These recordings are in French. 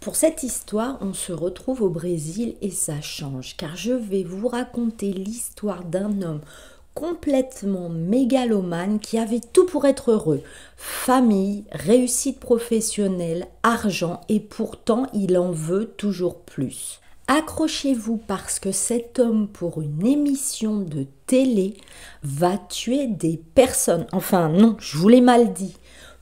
Pour cette histoire, on se retrouve au Brésil et ça change, car je vais vous raconter l'histoire d'un homme complètement mégalomane qui avait tout pour être heureux. Famille, réussite professionnelle, argent, et pourtant il en veut toujours plus. Accrochez-vous parce que cet homme, pour une émission de télé, va tuer des personnes. Enfin non, je vous l'ai mal dit.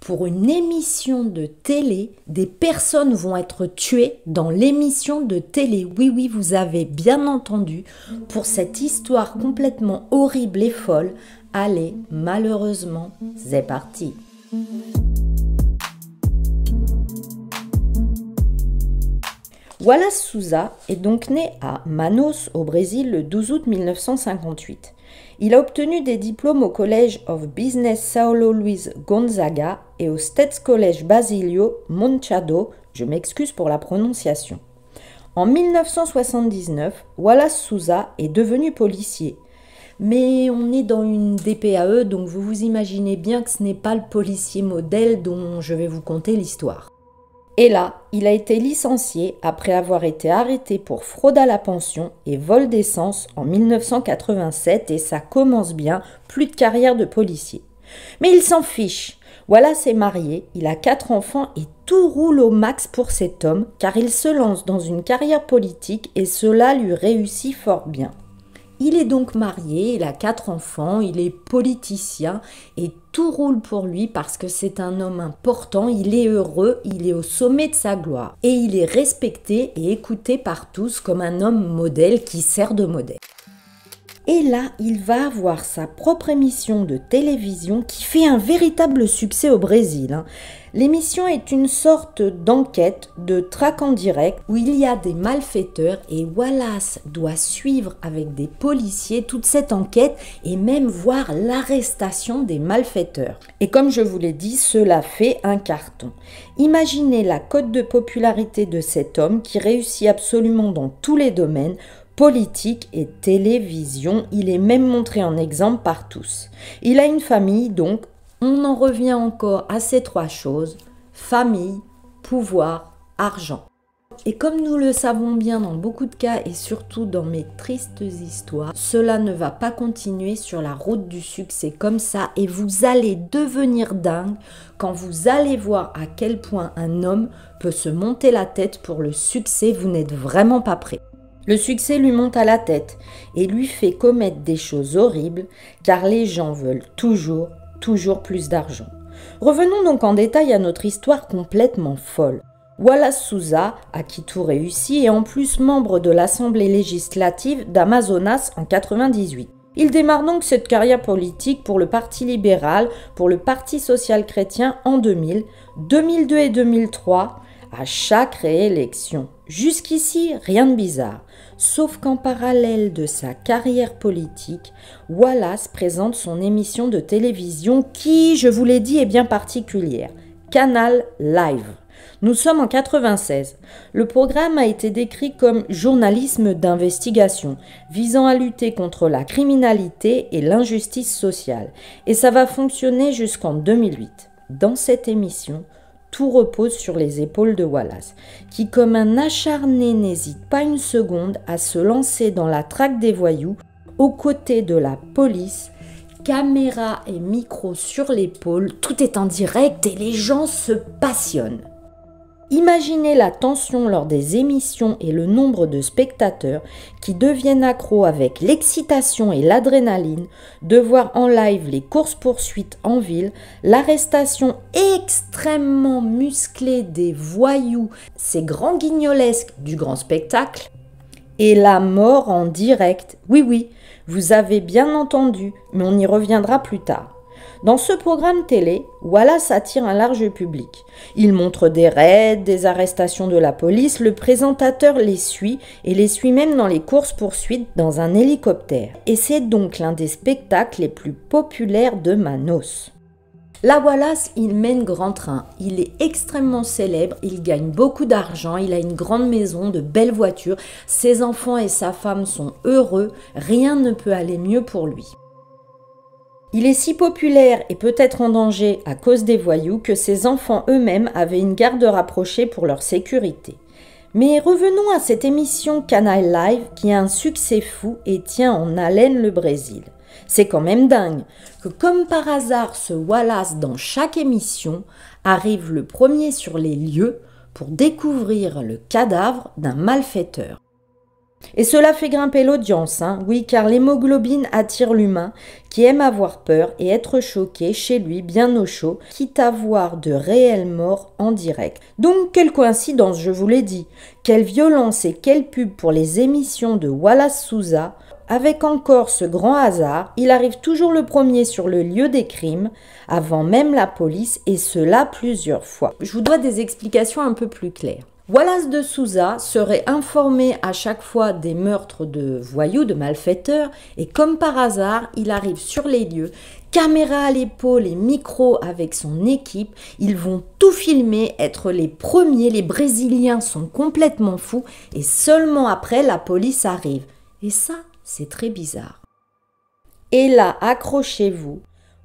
Pour une émission de télé, des personnes vont être tuées dans l'émission de télé. Oui, oui, vous avez bien entendu. Pour cette histoire complètement horrible et folle, allez, malheureusement, c'est parti. Wallace Souza est donc né à Manaus, au Brésil, le 12 août 1958. Il a obtenu des diplômes au College of Business Saulo Luiz Gonzaga et au State College Basilio Machado, je m'excuse pour la prononciation. En 1979, Wallace Souza est devenu policier. Mais on est dans une DPAE, donc vous vous imaginez bien que ce n'est pas le policier modèle dont je vais vous conter l'histoire. Et là, il a été licencié après avoir été arrêté pour fraude à la pension et vol d'essence en 1987 et ça commence bien, plus de carrière de policier. Mais il s'en fiche. Wallace est marié, il a 4 enfants et tout roule au max pour cet homme car il se lance dans une carrière politique et cela lui réussit fort bien. Il est donc marié, il a 4 enfants, il est politicien et tout roule pour lui parce que c'est un homme important, il est heureux, il est au sommet de sa gloire. Et il est respecté et écouté par tous comme un homme modèle qui sert de modèle. Et là, il va avoir sa propre émission de télévision qui fait un véritable succès au Brésil. L'émission est une sorte d'enquête, de traque en direct où il y a des malfaiteurs et Wallace doit suivre avec des policiers toute cette enquête et même voir l'arrestation des malfaiteurs. Et comme je vous l'ai dit, cela fait un carton. Imaginez la cote de popularité de cet homme qui réussit absolument dans tous les domaines, politique et télévision, il est même montré en exemple par tous. Il a une famille, donc on en revient encore à ces 3 choses, famille, pouvoir, argent. Et comme nous le savons bien dans beaucoup de cas et surtout dans mes tristes histoires, cela ne va pas continuer sur la route du succès comme ça et vous allez devenir dingue quand vous allez voir à quel point un homme peut se monter la tête pour le succès, vous n'êtes vraiment pas prêt. Le succès lui monte à la tête et lui fait commettre des choses horribles car les gens veulent toujours plus d'argent. Revenons donc en détail à notre histoire complètement folle. Wallace Souza, à qui tout réussit, est en plus membre de l'Assemblée législative d'Amazonas en 1998. Il démarre donc cette carrière politique pour le Parti libéral, pour le Parti social-chrétien en 2000, 2002 et 2003, à chaque réélection. Jusqu'ici, rien de bizarre. Sauf qu'en parallèle de sa carrière politique, Wallace présente son émission de télévision qui, je vous l'ai dit, est bien particulière. Canal Live. Nous sommes en 1996. Le programme a été décrit comme journalisme d'investigation, visant à lutter contre la criminalité et l'injustice sociale. Et ça va fonctionner jusqu'en 2008. Dans cette émission, tout repose sur les épaules de Wallace, qui comme un acharné n'hésite pas une seconde à se lancer dans la traque des voyous, aux côtés de la police, caméra et micro sur l'épaule, tout est en direct et les gens se passionnent. Imaginez la tension lors des émissions et le nombre de spectateurs qui deviennent accros avec l'excitation et l'adrénaline de voir en live les courses-poursuites en ville, l'arrestation extrêmement musclée des voyous, ces grands guignolesques du grand spectacle, et la mort en direct. Oui, oui, vous avez bien entendu, mais on y reviendra plus tard. Dans ce programme télé, Wallace attire un large public. Il montre des raids, des arrestations de la police, le présentateur les suit et les suit même dans les courses-poursuites dans un hélicoptère. Et c'est donc l'un des spectacles les plus populaires de Manaus. Là, Wallace, il mène grand train. Il est extrêmement célèbre, il gagne beaucoup d'argent, il a une grande maison, de belles voitures. Ses enfants et sa femme sont heureux, rien ne peut aller mieux pour lui. Il est si populaire et peut-être en danger à cause des voyous que ses enfants eux-mêmes avaient une garde rapprochée pour leur sécurité. Mais revenons à cette émission Canal Live qui a un succès fou et tient en haleine le Brésil. C'est quand même dingue que comme par hasard ce Wallace dans chaque émission arrive le premier sur les lieux pour découvrir le cadavre d'un malfaiteur. Et cela fait grimper l'audience, oui, car l'hémoglobine attire l'humain qui aime avoir peur et être choqué chez lui bien au chaud, quitte à voir de réelles morts en direct. Donc quelle coïncidence, je vous l'ai dit, quelle violence et quelle pub pour les émissions de Wallace Souza. Avec encore ce grand hasard, il arrive toujours le premier sur le lieu des crimes, avant même la police, et cela plusieurs fois. Je vous dois des explications un peu plus claires. Wallace de Souza serait informé à chaque fois des meurtres de voyous, de malfaiteurs, et comme par hasard, il arrive sur les lieux, caméra à l'épaule et micro avec son équipe, ils vont tout filmer, être les premiers, les Brésiliens sont complètement fous, et seulement après, la police arrive. Et ça, c'est très bizarre. Et là, accrochez-vous,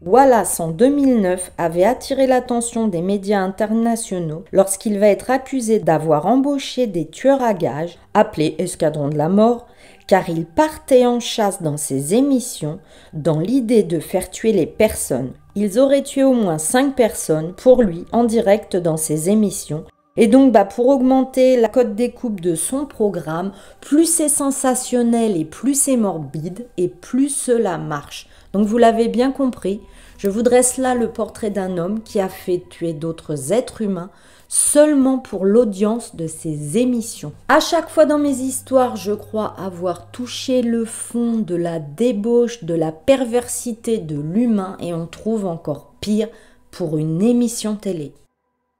Wallace en 2009 avait attiré l'attention des médias internationaux lorsqu'il va être accusé d'avoir embauché des tueurs à gages, appelés Escadron de la mort, car il partait en chasse dans ses émissions dans l'idée de faire tuer les personnes. Ils auraient tué au moins 5 personnes pour lui en direct dans ses émissions. Et donc, pour augmenter la cote d'écoute de son programme, plus c'est sensationnel et plus c'est morbide et plus cela marche. Donc, vous l'avez bien compris, je vous dresse là le portrait d'un homme qui a fait tuer d'autres êtres humains seulement pour l'audience de ses émissions. À chaque fois dans mes histoires, je crois avoir touché le fond de la débauche, de la perversité de l'humain et on trouve encore pire pour une émission télé.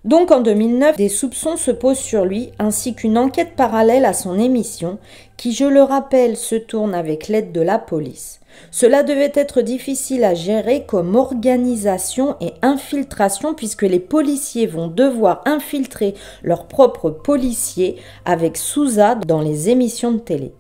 Donc en 2009, des soupçons se posent sur lui ainsi qu'une enquête parallèle à son émission qui, je le rappelle, se tourne avec l'aide de la police. Cela devait être difficile à gérer comme organisation et infiltration puisque les policiers vont devoir infiltrer leurs propres policiers avec Souza dans les émissions de télé.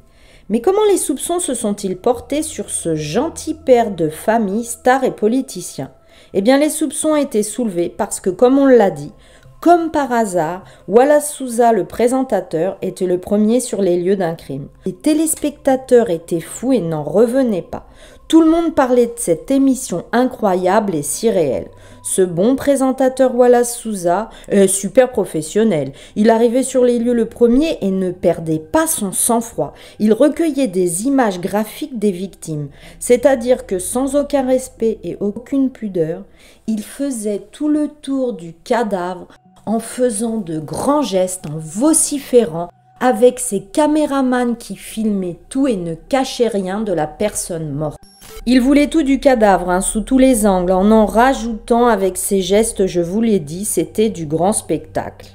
Mais comment les soupçons se sont-ils portés sur ce gentil père de famille, star et politicien ? Eh bien les soupçons étaient soulevés parce que, comme on l'a dit, comme par hasard, Wallace Souza, le présentateur, était le premier sur les lieux d'un crime. Les téléspectateurs étaient fous et n'en revenaient pas. Tout le monde parlait de cette émission incroyable et si réelle. Ce bon présentateur Wallace Souza est super professionnel. Il arrivait sur les lieux le premier et ne perdait pas son sang-froid. Il recueillait des images graphiques des victimes, c'est-à-dire que sans aucun respect et aucune pudeur, il faisait tout le tour du cadavre en faisant de grands gestes, en vociférant, avec ses caméramans qui filmaient tout et ne cachaient rien de la personne morte. Il voulait tout du cadavre, sous tous les angles, en rajoutant avec ses gestes, je vous l'ai dit, c'était du grand spectacle.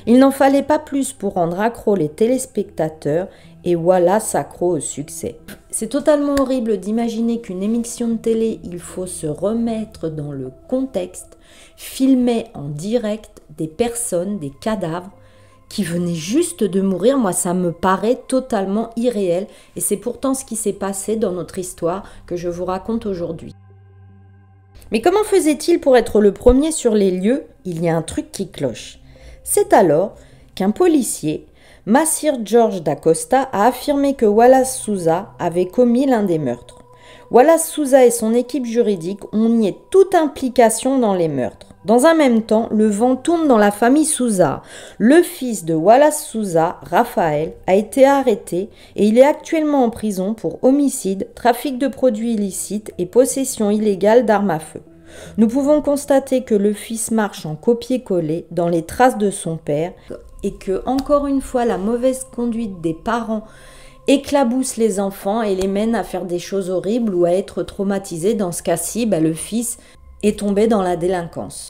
Il n'en fallait pas plus pour rendre accro les téléspectateurs, et voilà s'accro au succès. C'est totalement horrible d'imaginer qu'une émission de télé, il faut se remettre dans le contexte, filmer en direct des personnes, des cadavres, qui venaient juste de mourir. Moi, ça me paraît totalement irréel et c'est pourtant ce qui s'est passé dans notre histoire que je vous raconte aujourd'hui. Mais comment faisait-il pour être le premier sur les lieux ? Il y a un truc qui cloche. C'est alors qu'un policier, Macir Jorge da Costa, a affirmé que Wallace Souza avait commis l'un des meurtres. Wallace Souza et son équipe juridique ont nié toute implication dans les meurtres. Dans un même temps, le vent tourne dans la famille Souza. Le fils de Wallace Souza, Raphaël, a été arrêté et il est actuellement en prison pour homicide, trafic de produits illicites et possession illégale d'armes à feu. Nous pouvons constater que le fils marche en copier-coller dans les traces de son père et que, encore une fois, la mauvaise conduite des parents éclabousse les enfants et les mène à faire des choses horribles ou à être traumatisés. Dans ce cas-ci, le fils est tombé dans la délinquance.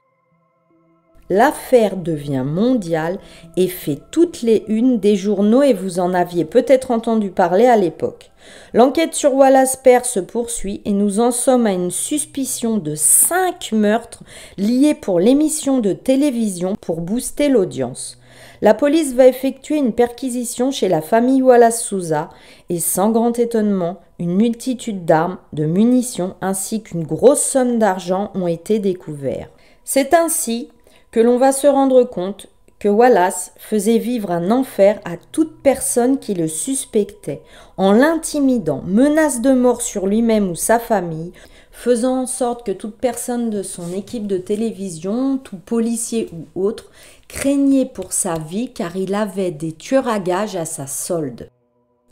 L'affaire devient mondiale et fait toutes les unes des journaux et vous en aviez peut-être entendu parler à l'époque. L'enquête sur Wallace Père se poursuit et nous en sommes à une suspicion de 5 meurtres liés pour l'émission de télévision pour booster l'audience. La police va effectuer une perquisition chez la famille Wallace Souza et sans grand étonnement, une multitude d'armes, de munitions ainsi qu'une grosse somme d'argent ont été découverts. C'est ainsi que l'on va se rendre compte que Wallace faisait vivre un enfer à toute personne qui le suspectait, en l'intimidant, menace de mort sur lui-même ou sa famille, faisant en sorte que toute personne de son équipe de télévision, tout policier ou autre, craignait pour sa vie car il avait des tueurs à gages à sa solde.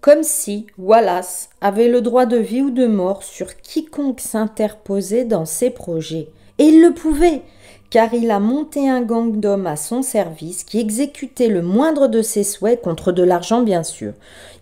Comme si Wallace avait le droit de vie ou de mort sur quiconque s'interposait dans ses projets. Et il le pouvait, car il a monté un gang d'hommes à son service qui exécutait le moindre de ses souhaits contre de l'argent bien sûr,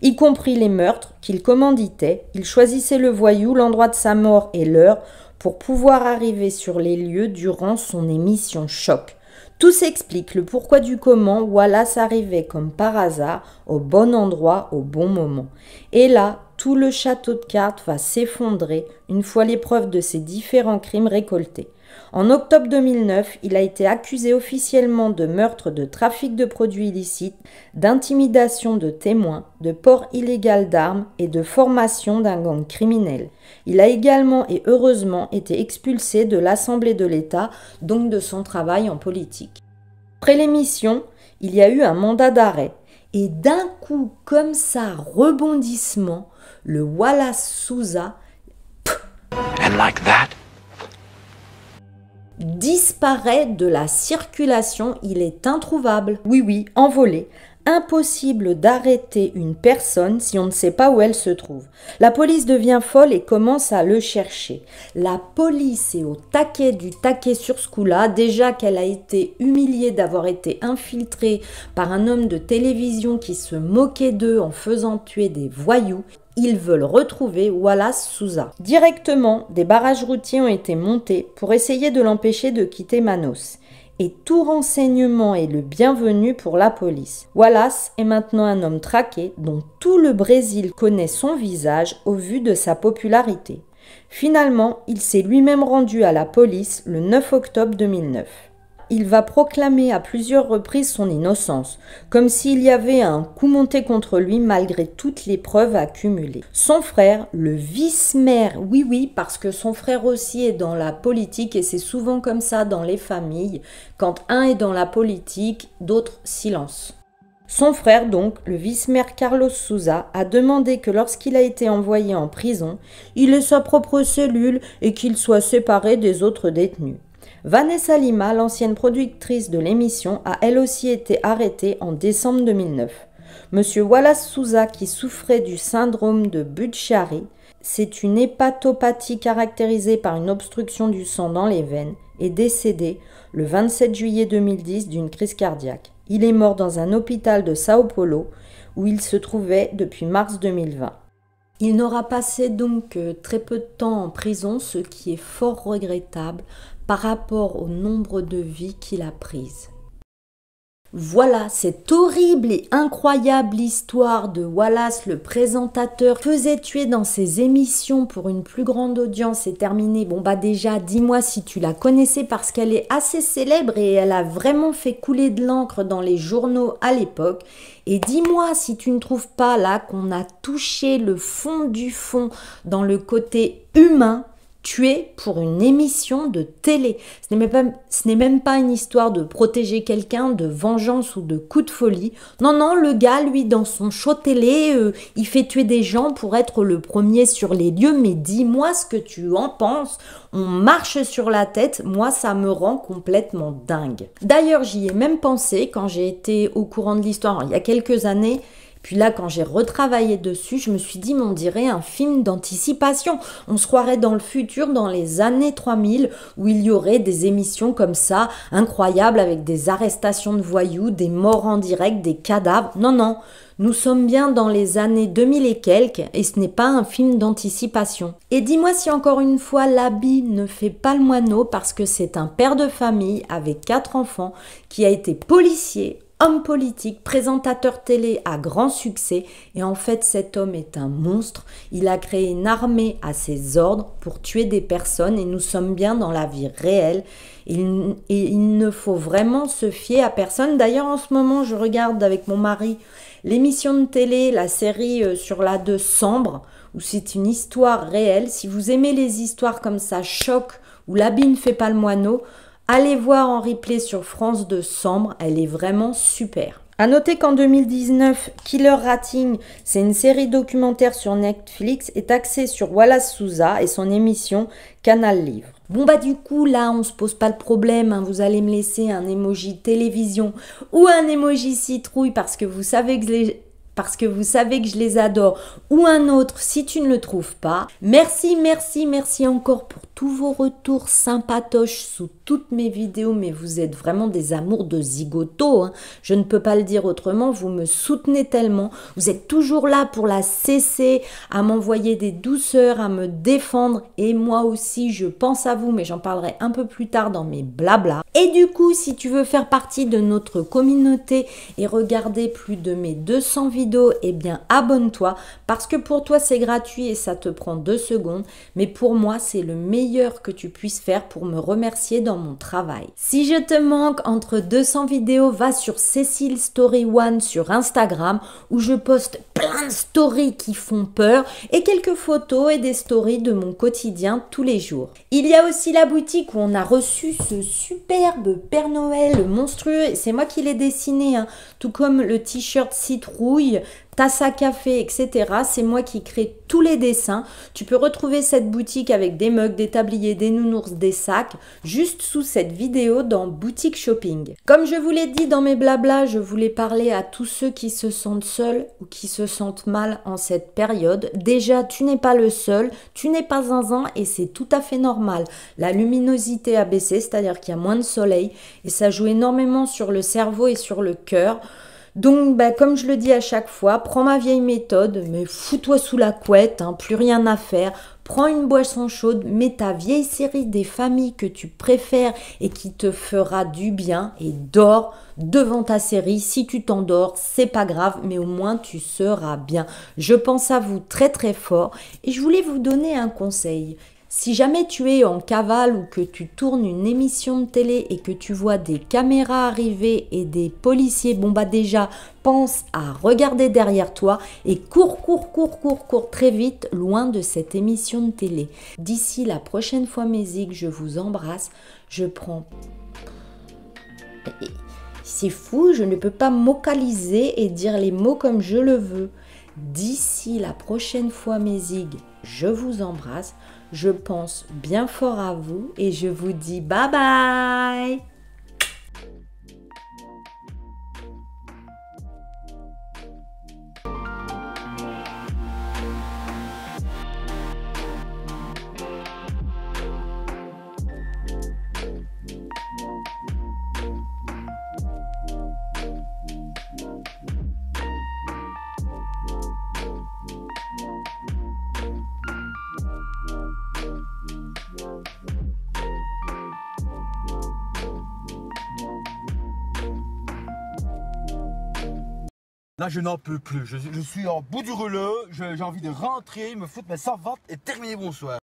y compris les meurtres qu'il commanditait. Il choisissait le voyou, l'endroit de sa mort et l'heure pour pouvoir arriver sur les lieux durant son émission Choc. Tout s'explique, le pourquoi du comment, Wallace arrivait comme par hasard au bon endroit au bon moment. Et là, tout le château de cartes va s'effondrer une fois les preuves de ses différents crimes récoltés. En octobre 2009, il a été accusé officiellement de meurtre, de trafic de produits illicites, d'intimidation de témoins, de port illégal d'armes et de formation d'un gang criminel. Il a également et heureusement été expulsé de l'Assemblée de l'État, donc de son travail en politique. Après l'émission, il y a eu un mandat d'arrêt. Et d'un coup, comme ça, rebondissement, le Wallace Souza disparaît de la circulation, il est introuvable. Oui, envolé. Impossible d'arrêter une personne si on ne sait pas où elle se trouve. La police devient folle et commence à le chercher. La police est au taquet du taquet sur ce coup-là. Déjà qu'elle a été humiliée d'avoir été infiltrée par un homme de télévision qui se moquait d'eux en faisant tuer des voyous. Ils veulent retrouver Wallace Souza. Directement, des barrages routiers ont été montés pour essayer de l'empêcher de quitter Manaus. Et tout renseignement est le bienvenu pour la police. Wallace est maintenant un homme traqué dont tout le Brésil connaît son visage au vu de sa popularité. Finalement, il s'est lui-même rendu à la police le 9 octobre 2009. Il va proclamer à plusieurs reprises son innocence, comme s'il y avait un coup monté contre lui malgré toutes les preuves accumulées. Son frère, le vice-maire, oui, parce que son frère aussi est dans la politique et c'est souvent comme ça dans les familles, quand un est dans la politique, d'autres silence. Son frère donc, le vice-maire Carlos Souza, a demandé que lorsqu'il a été envoyé en prison, il ait sa propre cellule et qu'il soit séparé des autres détenus. Vanessa Lima, l'ancienne productrice de l'émission, a elle aussi été arrêtée en décembre 2009. Monsieur Wallace Souza, qui souffrait du syndrome de Budd-Chiari, c'est une hépatopathie caractérisée par une obstruction du sang dans les veines, est décédé le 27 juillet 2010 d'une crise cardiaque. Il est mort dans un hôpital de Sao Paulo où il se trouvait depuis mars 2020. Il n'aura passé donc très peu de temps en prison, ce qui est fort regrettable par rapport au nombre de vies qu'il a prises. Voilà, cette horrible et incroyable histoire de Wallace, le présentateur, faisait tuer dans ses émissions pour une plus grande audience est terminée. Bon déjà, dis-moi si tu la connaissais parce qu'elle est assez célèbre et elle a vraiment fait couler de l'encre dans les journaux à l'époque. Et dis-moi si tu ne trouves pas là qu'on a touché le fond du fond dans le côté humain, tué pour une émission de télé. Ce n'est même pas une histoire de protéger quelqu'un, de vengeance ou de coup de folie. Non, le gars, lui, dans son show télé, il fait tuer des gens pour être le premier sur les lieux. Mais dis-moi ce que tu en penses. On marche sur la tête. Moi, ça me rend complètement dingue. D'ailleurs, j'y ai même pensé quand j'ai été au courant de l'histoire il y a quelques années. Puis là, quand j'ai retravaillé dessus, je me suis dit, mais on dirait un film d'anticipation. On se croirait dans le futur, dans les années 3000, où il y aurait des émissions comme ça, incroyables, avec des arrestations de voyous, des morts en direct, des cadavres. Non, nous sommes bien dans les années 2000 et quelques, et ce n'est pas un film d'anticipation. Et dis-moi si encore une fois, l'habit ne fait pas le moineau, parce que c'est un père de famille avec 4 enfants qui a été policier, homme politique, présentateur télé à grand succès. Et en fait, cet homme est un monstre. Il a créé une armée à ses ordres pour tuer des personnes et nous sommes bien dans la vie réelle. Et il ne faut vraiment se fier à personne. D'ailleurs, en ce moment, je regarde avec mon mari l'émission de télé, la série sur la de Sambre, où c'est une histoire réelle. Si vous aimez les histoires comme ça, Choc, où l'habit ne fait pas le moineau, allez voir en replay sur France 2 Sambre, elle est vraiment super. À noter qu'en 2019, Killer Rating, c'est une série documentaire sur Netflix, est axée sur Wallace Souza et son émission Canal Livre. Bon bah du coup là on se pose pas le problème, hein. Vous allez me laisser un emoji télévision ou un emoji citrouille parce que vous savez que je les adore, ou un autre si tu ne le trouves pas. Merci encore pour tous vos retours sympatoches sous toutes mes vidéos, mais vous êtes vraiment des amours de zigoto, hein. Je ne peux pas le dire autrement, vous me soutenez tellement, vous êtes toujours là pour la cesser, à m'envoyer des douceurs, à me défendre, et moi aussi je pense à vous, mais j'en parlerai un peu plus tard dans mes blabla. Et du coup, si tu veux faire partie de notre communauté et regarder plus de mes 200 vidéos, eh bien abonne-toi, parce que pour toi c'est gratuit et ça te prend 2 secondes, mais pour moi c'est le meilleur que tu puisses faire pour me remercier dans mon travail. Si je te manque entre 200 vidéos, va sur Cécile Story One sur Instagram où je poste plein de stories qui font peur et quelques photos et des stories de mon quotidien tous les jours. Il y a aussi la boutique où on a reçu ce superbe Père Noël monstrueux et c'est moi qui l'ai dessiné, hein, tout comme le t-shirt citrouille, tasse à café, etc. C'est moi qui crée tous les dessins. Tu peux retrouver cette boutique avec des mugs, des tabliers, des nounours, des sacs, juste sous cette vidéo dans Boutique Shopping. Comme je vous l'ai dit dans mes blablas, je voulais parler à tous ceux qui se sentent seuls ou qui se sentent mal en cette période. Déjà, tu n'es pas le seul, tu n'es pas zinzin et c'est tout à fait normal. La luminosité a baissé, c'est-à-dire qu'il y a moins de soleil et ça joue énormément sur le cerveau et sur le cœur. Donc, comme je le dis à chaque fois, prends ma vieille méthode, mais fous-toi sous la couette, hein, plus rien à faire. Prends une boisson chaude, mets ta vieille série des familles que tu préfères et qui te fera du bien et dors devant ta série. Si tu t'endors, c'est pas grave, mais au moins tu seras bien. Je pense à vous très très fort et je voulais vous donner un conseil. Si jamais tu es en cavale ou que tu tournes une émission de télé et que tu vois des caméras arriver et des policiers, bon bah déjà, pense à regarder derrière toi et cours très vite loin de cette émission de télé. D'ici la prochaine fois mes zigs, je vous embrasse, je prends... C'est fou, je ne peux pas m'ocaliser et dire les mots comme je le veux. D'ici la prochaine fois mes zigs, je vous embrasse. Je pense bien fort à vous et je vous dis bye bye! Là, je n'en peux plus. Je suis en bout du rouleau. J'ai envie de rentrer, me foutre mes servantes et terminer bonsoir.